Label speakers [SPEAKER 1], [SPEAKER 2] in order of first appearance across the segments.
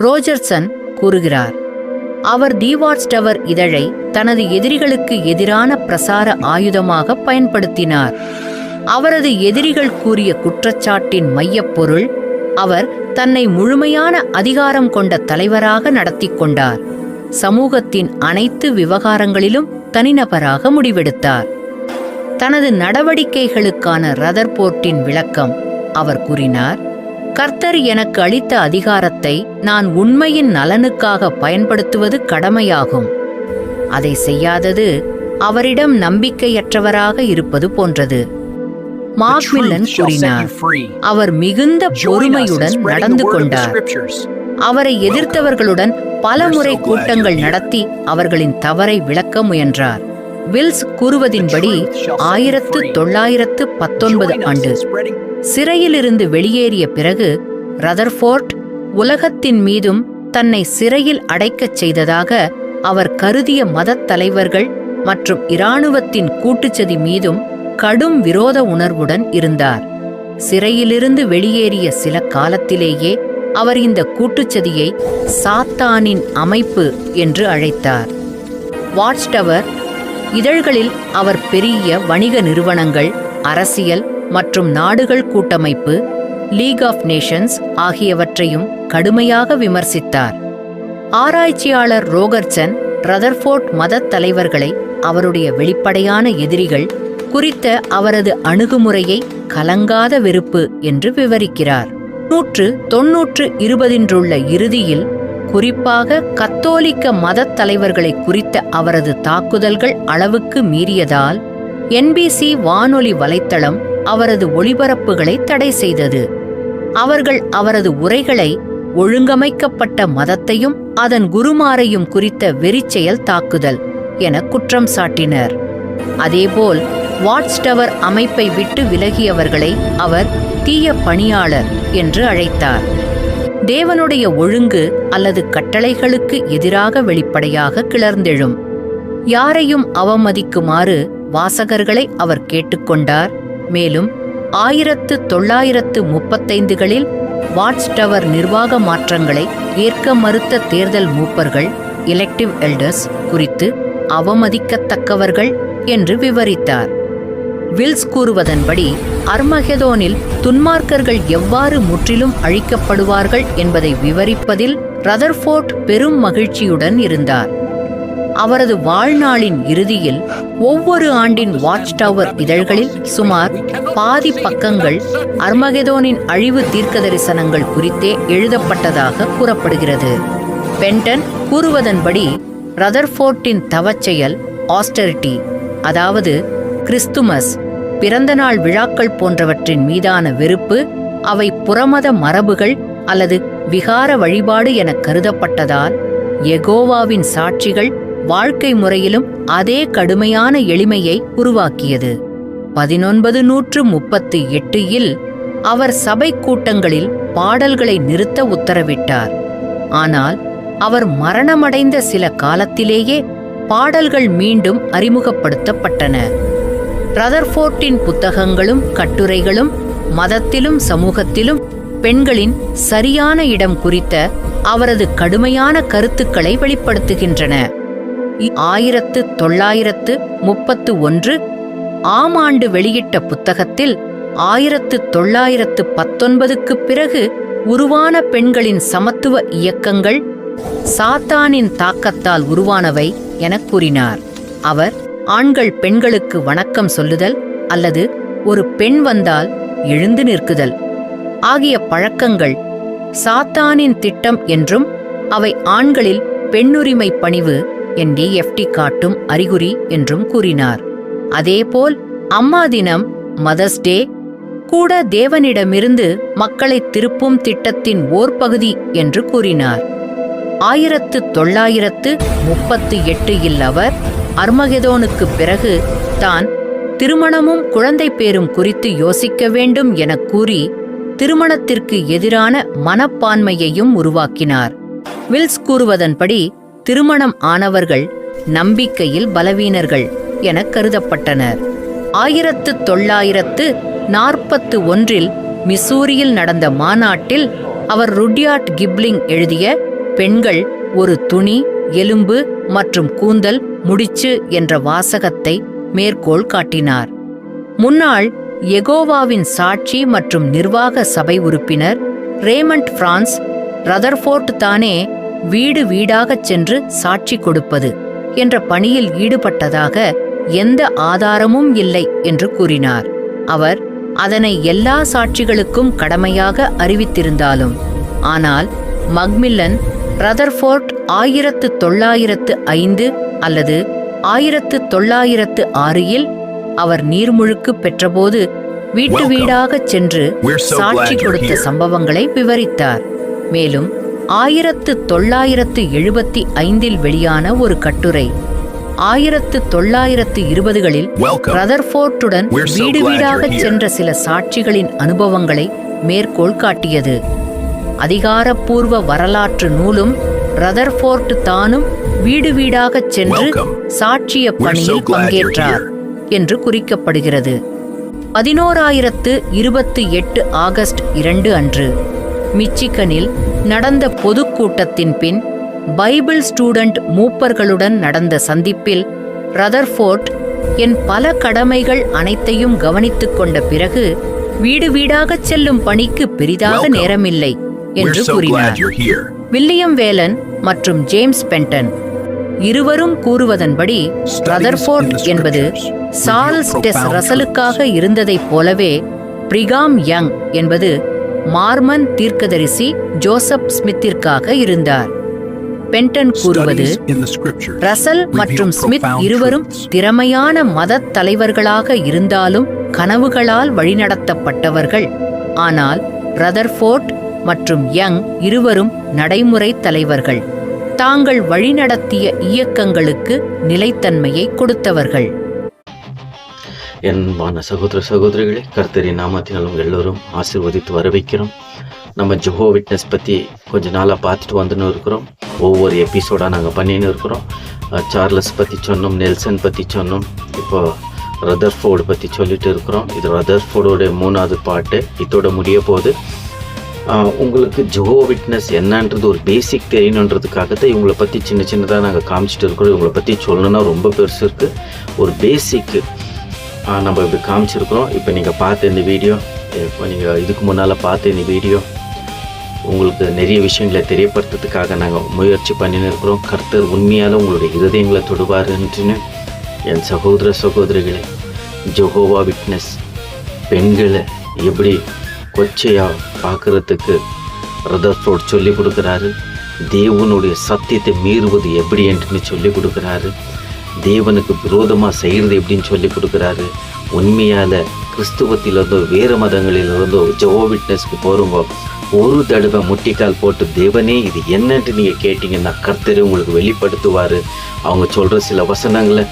[SPEAKER 1] ரோஜர்சன் கூறுகிறார். அவர் தி watch tower இதழை தனது எதிரிகளுக்கு எதிரான பிரசார ஆயுதமாக பயன்படுத்தினார். அவரது எதிரிகள் கூறிய குற்றச்சாட்டின் மையப்பொருள், அவர் தன்னை முழுமையான அதிகாரம் கொண்ட தலைவராக நடத்தி கொண்டார். சமூகத்தின் அனைத்து விவகாரங்களிலும் தனிநபராக முடிவெடுத்தார். தனது நடவடிக்கைகளுக்கான ரதர்போர்ட்டின் விளக்கம் அவர் கூறினார்: கர்த்தர் எனக்கு அளித்த அதிகாரத்தை நான் உண்மையின் நலனுக்காக பயன்படுத்துவது கடமையாகும். அதை செய்யாதது அவரிடம் நம்பிக்கையற்றவராக இருப்பது போன்றது. மாக்மில்லன் கூறினார், அவர் மிகுந்த பொறுமையுடன் நடந்து கொண்டார். அவரை எதிர்த்தவர்களுடன் பலமுறை கூட்டங்கள் நடத்தி அவர்களின் தவறை விளக்க முயன்றார். வில்ஸ் கூறுவதின்படி 1919 ஆண்டு சிறையிலிருந்து வெளியேறிய பிறகு ரதர்ஃபோர்ட் உலகத்தின் மீதும் தன்னை சிறையில் அடைக்கச் செய்ததாக அவர் கருதிய மதத் தலைவர்கள் மற்றும் இராணுவத்தின் கூட்டுச்சதி மீதும் கடும் விரோத உணர்வுடன் இருந்தார். சிறையிலிருந்து வெளியேறிய சில காலத்திலேயே அவர் இந்த கூட்டுச்சதியை சாத்தானின் அமைப்பு என்று அழைத்தார். வாட்ச் டவர் இதழ்களில் அவர் பெரிய வணிக நிறுவனங்கள், அரசியல் மற்றும் நாடுகள் கூட்டமைப்பு, லீக் ஆஃப் நேஷன்ஸ் ஆகியவற்றையும் கடுமையாக விமர்சித்தார். ஆராய்ச்சியாளர் ரோகர்சன் ரதர்ஃபோர்ட் மதத் தலைவர்களை அவருடைய வெளிப்படையான எதிரிகள் குறித்த அவரது அணுகுமுறையை கலங்காத வெறுப்பு என்று விவரிக்கிறார். 1920 இறுதியில் குறிப்பாக கத்தோலிக்க மதத் தலைவர்களை குறித்த அவரது தாக்குதல்கள் அளவுக்கு மீறியதால் NBC வானொலி வலைத்தளம் அவரது ஒளிபரப்புகளை தடை செய்தது. அவர்கள் அவரது உரைகளை ஒழுங்கமைக்கப்பட்ட மதத்தையும் அதன் குருமாரையும் குறித்த வெறிச்செயல் தாக்குதல் என குற்றம் சாட்டினர். அதேபோல் வாட்ச் டவர் அமைப்பை விட்டு விலகியவர்களை அவர் தீய பணியாளர் என்று அழைத்தார். தேவனுடைய ஒழுங்கு அல்லது கட்டளைகளுக்கு எதிராக வெளிப்படையாக கிளர்ந்தெழும் யாரையும் அவமதிக்குமாறு வாசகர்களை அவர் கேட்டுக்கொண்டார். மேலும் 1935களில் வாட்ச் டவர் நிர்வாக மாற்றங்களை ஏற்க மறுத்த தேர்தல் மூப்பர்கள், எலெக்டிவ் எல்டர்ஸ் குறித்து அவமதிக்கத்தக்கவர்கள் என்று விவரித்தார். வில்ஸ் கூறுவதன்படி அர்மகெதோனில் துன்மார்க்கர்கள் எவ்வாறு முற்றிலும் அழிக்கப்படுவார்கள் என்பதை விவரிப்பதில் ரதர்ஃபோர்ட் பெரும் மகிழ்ச்சியுடன் இருந்தார். அவரது வாழ்நாளின் இறுதியில் ஒவ்வொரு ஆண்டின் வாட்ச் டவர் இதழ்களில் சுமார் பாதி பக்கங்கள் அர்மகெதோனின் அழிவு தீர்க்கதரிசனங்கள் குறித்தே எழுதப்பட்டதாக கூறப்படுகிறது. பென்டன் கூறுவதன்படி ரதர்ஃபோர்ட்டின் தவச்செயல் ஆஸ்டெரிட்டி, அதாவது கிறிஸ்துமஸ், பிறந்தநாள் விழாக்கள் போன்றவற்றின் மீதான வெறுப்பு, அவை புறமத மரபுகள் அல்லது விகார வழிபாடு என கருதப்பட்டதால் யெகோவாவின் சாட்சிகள் வாழ்க்கை முறையிலும் அதே கடுமையான எளிமையை உருவாக்கியது. 1938இல் அவர் சபை கூட்டங்களில் பாடல்களை நிறுத்த உத்தரவிட்டார். ஆனால் அவர் மரணமடைந்த சில காலத்திலேயே பாடல்கள் மீண்டும் அறிமுகப்படுத்தப்பட்டன. ரதர்ஃபோர்ட்டின் புத்தகங்களும் கட்டுரைகளும் மதத்திலும் சமூகத்திலும் பெண்களின் சரியான இடம் குறித்த அவரது கடுமையான கருத்துக்களை வெளிப்படுத்துகின்றன. 1931 ஆம் ஆண்டு வெளியிட்ட புத்தகத்தில் 1919க்கு பிறகு உருவான பெண்களின் சமத்துவ இயக்கங்கள் சாத்தானின் தாக்கத்தால் உருவானவை எனக் கூறினார். அவர் ஆண்கள் பெண்களுக்கு வணக்கம் சொல்லுதல் அல்லது ஒரு பெண் வந்தால் எழுந்து நிற்குதல் ஆகிய பழக்கங்கள் சாத்தானின் திட்டம் என்றும் அவை ஆண்களில் பெண்ணுரிமை பணிவு NDFT காட்டும் அறிகுறி என்றும் கூறினார். அதேபோல் அம்மா தினம், மதர்ஸ் டே கூட தேவனிடமிருந்து மக்களை திருப்பும் திட்டத்தின் ஓர் பகுதி என்று கூறினார். 1938இல் அவர் அர்மகெதோனுக்கு பிறகு தான் திருமணமும் குழந்தை பேரும் குறித்து யோசிக்க வேண்டும் எனக் கூறி திருமணத்திற்கு எதிரான மனப்பான்மையையும் உருவாக்கினார். வில்ஸ் கூறுவதன்படி திருமணம் ஆனவர்கள் நம்பிக்கையில் பலவீனர்கள் என கருதப்பட்டனர். 1941இல் மிசூரியில் நடந்த மாநாட்டில் அவர் ருட்யார்ட் கிப்ளிங் எழுதிய பெண்கள் ஒரு துணி, எலும்பு மற்றும் கூந்தல் முடிச்சு என்ற வாசகத்தை மேற்கோள் காட்டினார். முன்னாள் யெகோவாவின் சாட்சி மற்றும் நிர்வாக சபை உறுப்பினர் ரேமண்ட் பிரான்ஸ் ரதர்ஃபோர்ட் தானே வீடு வீடாகச் சென்று சாட்சி கொடுப்பது என்ற பணியில் ஈடுபட்டதாக எந்த ஆதாரமும் இல்லை என்று கூறினார். அவர் அதனை எல்லா சாட்சிகளுக்கும் கடமையாக அறிவித்திருந்தாலும், ஆனால் மக்மில்லன் ரதர்ஃபோர்ட் 1905 அல்லது 1906 அவர் நீர்முழுக்கு பெற்றபோது வீட்டு வீடாகச் சென்று சாட்சி கொடுத்த சம்பவங்களை விவரித்தார். மேலும் 1975 வெளியான ஒரு கட்டுரை 1920களில் ரதர்ஃபோர்ட்டுடன் வீடு வீடாகச் சென்ற சில சாட்சிகளின் அனுபவங்களை மேற்கோள் காட்டியது. அதிகாரப்பூர்வ வரலாற்று நூலும் ரதர்ஃபோர்ட் தானும் வீடு வீடாகச் சென்று சாட்சிய பணியில் பங்கேற்றார் என்று குறிக்கப்படுகிறது. 1128 ஆகஸ்ட் 2 அன்று மிச்சிகனில் நடந்த பொதுக்கூட்டத்தின் பின் பைபிள் ஸ்டூடெண்ட் மூப்பர்களுடன் நடந்த சந்திப்பில் ரதர்ஃபோர்ட் என் பல கடமைகள் அனைத்தையும் கவனித்துக் கொண்ட பிறகு வீடு வீடாகச் செல்லும் பணிக்கு பெரிதாக நேரமில்லை என்று கூறினார். வில்லியம் வேலன் மற்றும் ஜேம்ஸ் பென்டன் இருவரும் கூறுவதன்படி ரதர்ஃபோர்ட் என்பது சார்ல்ஸ் டெஸ் ரசலுக்காக இருந்ததைப் போலவே பிரிகாம் யங் என்பது மார்மன் தீர்க்கதரிசி ஜோசப் ஸ்மித்திற்காக இருந்தார். பென்டன் கூறுவது, ரசல் மற்றும் ஸ்மித் இருவரும் திறமையான மதத் தலைவர்களாக இருந்தாலும் கனவுகளால் வழிநடத்தப்பட்டவர்கள். ஆனால் ரதர்ஃபோர்ட் மற்றும் யங் இருவரும் நடைமுறை தலைவர்கள். தாங்கள் வழிநடத்திய இயக்கங்களுக்கு நிலைத்தன்மையை கொடுத்தவர்கள்.
[SPEAKER 2] அன்பான சகோதர சகோதரிகளே, கர்த்தரின் நாமத்தினாலும் எல்லோரும் ஆசீர்வதித்து வரவைக்கிறோம். நம்ம ஜெகோவா விட்னஸ் பற்றி கொஞ்ச நாளாக பார்த்துட்டு வந்துன்னு இருக்கிறோம். ஒவ்வொரு எபிசோடாக நாங்கள் பண்ணின்னு இருக்கிறோம். சார்லஸ் பற்றி சொன்னோம், நெல்சன் பற்றி சொன்னோம், இப்போ ரதர்ஃபோர்டு பற்றி சொல்லிட்டு இருக்கிறோம். இது ரதர்ஃபோர்டோட 3வது பாட்டு இதோட முடிய போகுது. உங்களுக்கு ஜெகோவா விட்னஸ் என்னன்றது ஒரு பேசிக் தெரியணுன்றதுக்காக தான் இவங்களை பற்றி சின்ன சின்னதாக நாங்கள் காமிச்சிட்டு இருக்கிறோம். இவங்களை பற்றி சொல்லணுன்னா ரொம்ப பெருசு இருக்குது. ஒரு பேசிக்கு நம்ம இப்படி காமிச்சிருக்கிறோம். இப்போ நீங்கள் பார்த்த இந்த வீடியோ, இப்போ நீங்கள் இதுக்கு முன்னால் பார்த்த இந்த வீடியோ உங்களுக்கு நிறைய விஷயங்களை தெரியப்படுத்துறதுக்காக நாங்கள் முயற்சி பண்ணின்னு இருக்கிறோம். கர்த்தர் உண்மையால் உங்களுடைய இருதயங்களை தொடுவாருன்னு என் சகோதர சகோதரிகளே, ஜெகோவா விட்னஸ் பெண்களை எப்படி கொச்சையாக பார்க்குறதுக்கு ரதர்ஃபோர்ட் சொல்லி கொடுக்குறாரு. தேவனுடைய சத்தியத்தை மீறுவது எப்படி என்று சொல்லி கொடுக்குறாரு. தேவனுக்கு விரோதமாக செய்கிறது எப்படின்னு சொல்லி கொடுக்குறாரு. உண்மையால் கிறிஸ்துவத்திலிருந்தோ வேறு மதங்களிலிருந்தோ ஜெகோவா விட்னஸ்க்கு போகிறவங்க ஒரு தடவை முட்டிக்கால் போட்டு தேவனே இது என்னன்ட்டு நீங்கள் கேட்டிங்கன்னா கர்த்தரே உங்களுக்கு வெளிப்படுத்துவார். அவங்க சொல்கிற சில வசனங்களை,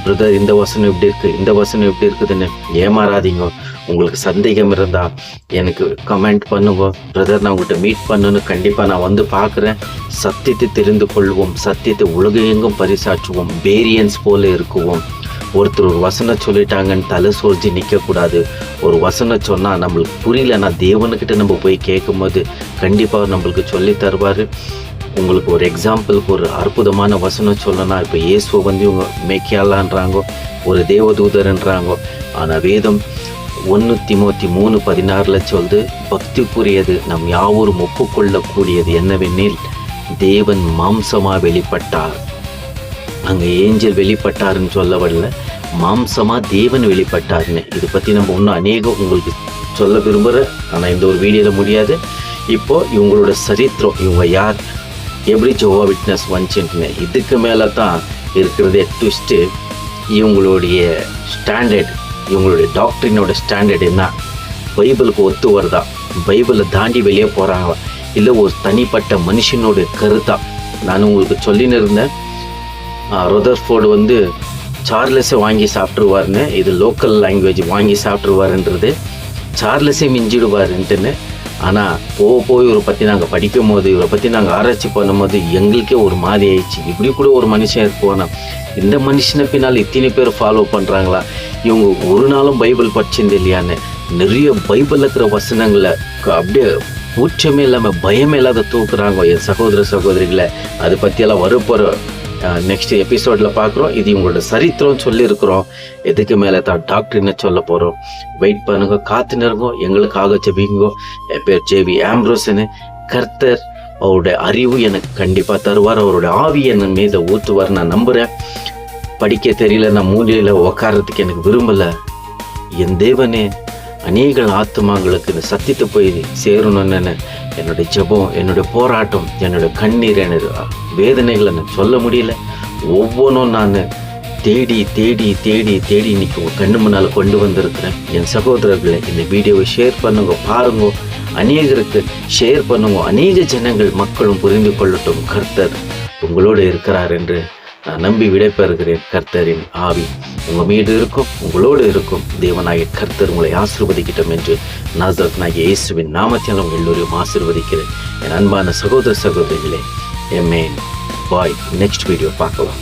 [SPEAKER 2] பிரதர் இந்த வசனம் இப்படி இருக்குது, இந்த வசனம் இப்படி இருக்குதுன்னு ஏமாறாதீங்க. உங்களுக்கு சந்தேகம் இருந்தால் எனக்கு கமெண்ட் பண்ணுங்க. பிரதர் நான் உங்கள்கிட்ட மீட் பண்ணணுன்னு கண்டிப்பாக நான் வந்து பார்க்குறேன். சத்தியத்தை தெரிந்து கொள்வோம், சத்தியத்தை உலகெங்கும் பரிசாற்றுவோம், வேரியன்ஸ் போல இருக்குவோம். ஒருத்தர் ஒரு வசனம் சொல்லிட்டாங்கன்னு தலை சோர்ஜி நிற்கக்கூடாது. ஒரு வசனம் சொன்னால் நம்மளுக்கு புரியலன்னா தேவனுக்கிட்ட நம்ம போய் கேட்கும்போது கண்டிப்பாக நம்மளுக்கு சொல்லி தருவார். உங்களுக்கு ஒரு எக்ஸாம்பிளுக்கு ஒரு அற்புதமான வசனம் சொல்லணும்னா, இப்போ இயேசுவை வந்து இவங்க மேக்கியாலான்றாங்க, ஒரு தேவதூதர்ன்றாங்க. ஆனால் வேதம் 1 தீமோத்தி 3:16 சொல்லுது, பக்திக்குரியது நம் யாவரும் ஒப்புக்கொள்ளக்கூடியது என்னவெனில் தேவன் மாம்சமாக வெளிப்பட்டார். அங்கே ஏஞ்சல் வெளிப்பட்டாருன்னு சொல்ல வரல, மாம்சமாக தேவன் வெளிப்பட்டார்னு. இதை பற்றி நம்ம இன்னும் அநேகம் உங்களுக்கு சொல்ல விரும்புகிறேன், ஆனால் இந்த ஒரு வீடியோவில் முடியாது. இப்போது இவங்களோட சரித்திரம், இவங்க யார், எப்படி ஜெகோவா விட்னஸ் வந்துச்சுன்னு இதுக்கு மேலே தான் இருக்கிறதே ட்விஸ்ட்டு. இவங்களுடைய ஸ்டாண்டர்ட், இவங்களுடைய டாக்டரினோட ஸ்டாண்டர்ட் என்ன, பைபிளுக்கு ஒத்து வருதா, பைபிளை தாண்டி வெளியே போகிறாங்க, இல்லை ஒரு தனிப்பட்ட மனுஷனோட கருத்தா. நான் உங்களுக்கு சொல்லின்னு இருந்தேன், ரதர்ஃபோர்டு வந்து சார்லஸை வாங்கி சாப்பிட்ருவார்னு, இது லோக்கல் லாங்குவேஜ் வாங்கி சாப்பிட்ருவாருன்றது சார்லஸை மிஞ்சிடுவாருன்ட்டுன்னு. ஆனால் போய் இவரை பற்றி நாங்கள் படிக்கும் போது, இவரை பற்றி நாங்கள் ஆராய்ச்சி பண்ணும்போது எங்களுக்கே ஒரு மாதிரி ஆயிடுச்சு. இப்படி கூட ஒரு மனுஷன் இருக்குவானா, இந்த மனுஷனை பின்னால் இத்தனை பேர் ஃபாலோ பண்ணுறாங்களா, இவங்க ஒரு நாளும் பைபிள் படிச்சிருந்து இல்லையான்னு நிறைய பைபிளில் இருக்கிற வசனங்களை அப்படியே கூச்சமே இல்லாமல் பயமே இல்லாத தூக்குறாங்க என் சகோதர சகோதரிகளை. அதை பற்றியெல்லாம் வரப்போகிற நெக்ஸ்ட் எபிசோடில் பார்க்குறோம். இது உங்களோட சரித்திரம் சொல்லியிருக்கிறோம். இதுக்கு மேலே தான் டாக்டர்னு சொல்ல போகிறோம். வெயிட் பண்ணுங்க, காத்துனருங்க, எங்களுக்காக ஜெபிங்கோ. என் பேர் ஜேவி ஆம்ப்ரோஸ்னு. கர்த்தர் அவருடைய அறிவு எனக்கு கண்டிப்பாக தருவார். அவருடைய ஆவி என் மீது ஊற்றுவார். நான் நம்புகிறேன். படிக்க தெரியல, நான் மூலையில் உக்காரத்துக்கு எனக்கு விரும்பலை. என் தேவனே அநேக ஆத்மாங்களுக்கு இந்த சத்தியத்தை போய் சேரணும்னு என்னுடைய ஜெபம், என்னுடைய போராட்டம், என்னுடைய கண்ணீர், என்னுடைய வேதனைகளை நான் சொல்ல முடியல. ஒவ்வொன்றும் நான் தேடி தேடி தேடி தேடி இன்னைக்கு உங்கள் கண்ணு முன்னால் கொண்டு வந்திருக்கிறேன். என் சகோதரர்களை இந்த வீடியோவை ஷேர் பண்ணுங்க, பாருங்க, அநேகருக்கு ஷேர் பண்ணுங்க. அநேக ஜனங்கள் மக்களும் புரிந்து கொள்ளட்டும் கர்த்தர் உங்களோடு இருக்கிறார் என்று நான் நம்பி விடைபெறுகிறேன். கர்த்தரின் ஆவி உங்கள் மீது இருக்கும், உங்களோடு இருக்கும். தேவனாகிய கர்த்தர் உங்களை ஆசீர்வதிக்கட்டும் என்று நாசரேத்தனாகிய இயேசுவின் நாமத்தில் உங்கள் எல்லோரையும் ஆசீர்வதிக்கிறேன். என் அன்பான சகோதர சகோதரிகளே, ஆமென். பாய். நெக்ஸ்ட் வீடியோ பார்க்கலாம்.